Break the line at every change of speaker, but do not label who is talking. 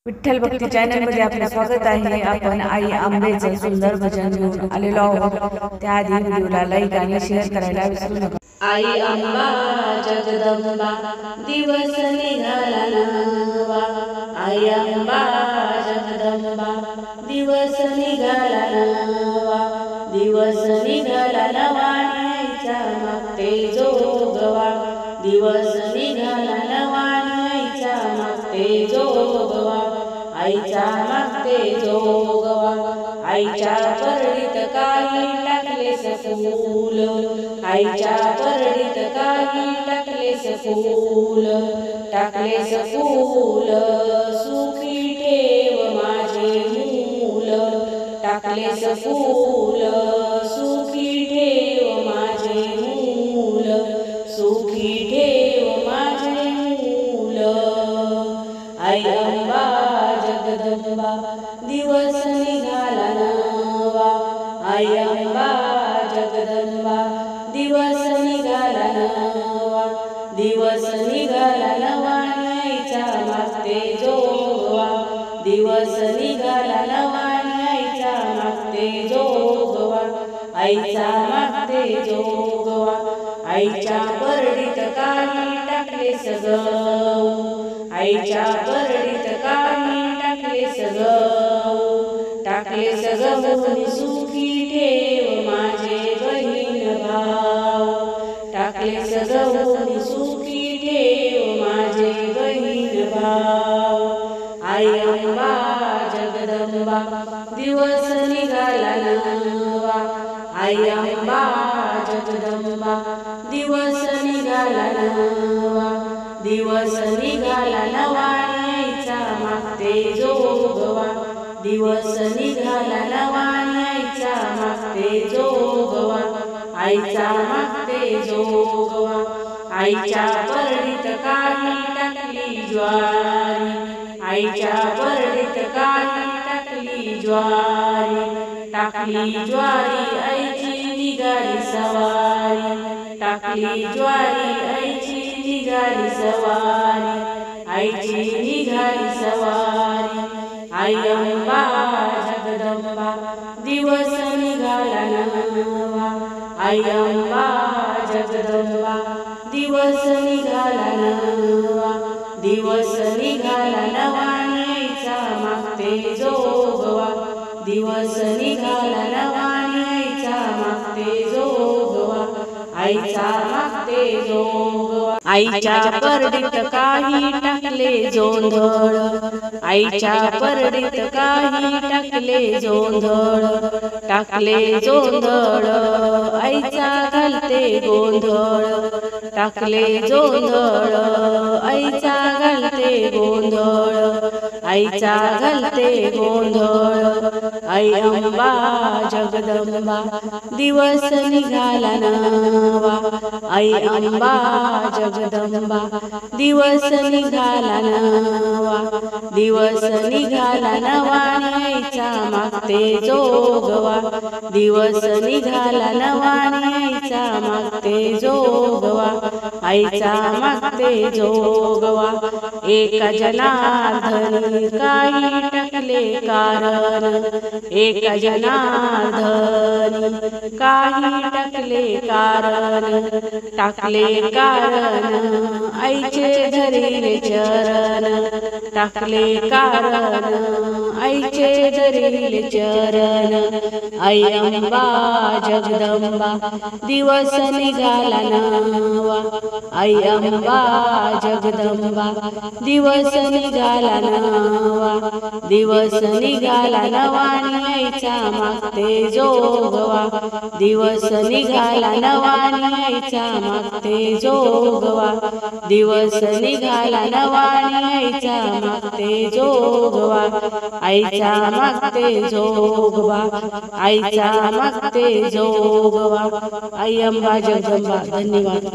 विठ्ठल भक्ती channel मध्ये आपले स्वागत आहे। आपण आई आंबेचं सुंदर भजन घेऊन आलेलो आहोत। त्याआधी व्हिडिओला लाईक आणि शेअर करायला विसरू नका।
आई अंबा जगदंबा दिवस निघाला नवा, आई अंबा जगदंबा दिवस निघाला नवा, दिवस निघाला नवा न्यायचा मागते जोगवा, दिवस निघाला नवा न्यायचा मागते जोगवा, आईचा मागते जोगवा, आईच्या परडीत काही टाकले फूल, आईच्या परडीत काही टाकले फूल, टाकले फूल सुखी ठेव माझे मूल, टाकले फूल सुखी ठेव माझे मूल, सुखी ठेव माझे मूल, आई अंबा जगदंबा दिवस निघाला नवा, आई अंबा जगदंबा दिवस निघाला नवा, दिवस निघाला नवा न्यायचा मागते जोगवा, दिवस निघाला नवा न्यायचा मागते जोगवा, आईचा मागते जोगवा, आईच्या परडीत काही टाकले सगळं, आईच्या परडीत काही टाकले सगळं, टाकले सगळं सुखी ठेव माझे बहीण भाव, टाकले सगळं सुखी ठेव माझे बहीण भाव, आई अंबा जगदंबा दिवस निघाला नवा, आई अंबा जगदंबा दिवस निघाला नवा, दिवस निघाला नवा न्यायचा मागते जोगवा, दिवस निघाला नवा न्यायचा मागते जोगवा, आईचा मागते जोगवा, आईच्या परडीत काही टाकली ज्वारी, आईच्या परडीत काही टाकली ज्वारी, टाकली ज्वारी आईची निघाली सवारी, टाकली ज्वारी आईची निघाली सवारी, आईची निघाली सवारी, आई अंबा जगदंबा दिवस निघाला नवा, आई अंबा जगदंबा दिवस निघाला नवा, दिवस निघाला नवा न्यायचा मागते जोगवा, दिवस निघाला नवा न्यायचा मागते जोगवा, आईचा मागते जोगवा, आईच्या परडीत काही टाकले जोंधळ, आईच्या परडीत काही टाकले जोंधळ, टाकले जोंधळ आईचा घालते गोंधळ, टाकले जोंधळ आईचा घालते गोंधळ, आईचा घालते गोंधळ, आई अंबा जगदंबा दिवस निघाला नवा, आई अंबा जगदंबा दिवस निघाला नवा, दिवस निघाला नवा न्यायचा मागते जोगवा, दिवस निघाला नवा न्यायचा मागते जोगवा, आईचा मागते जोगवा, एका जनार्दनी काही टाकले कारण, एका जनार्दनी काही टाकले कारण, टाकले कारण आईचे धरिले चरण, टाकले कारण आईचे धरिले चरण, आई अंबा जगदंबा दिवस निघाला नवा, आई अंबा जगदंबा दिवस निघाला नवा, दिवस निघाला नवा न्यायचा मागते जोगवा, दिवस निघाला नवा न्यायचा मागते जोगवा, दिवस निघाला नवा न्यायचा मागते जोगवा, आईचा मागते जोगवा, आईचा मागते जोगवा, आई अंबा जगदंबा। धन्यवाद।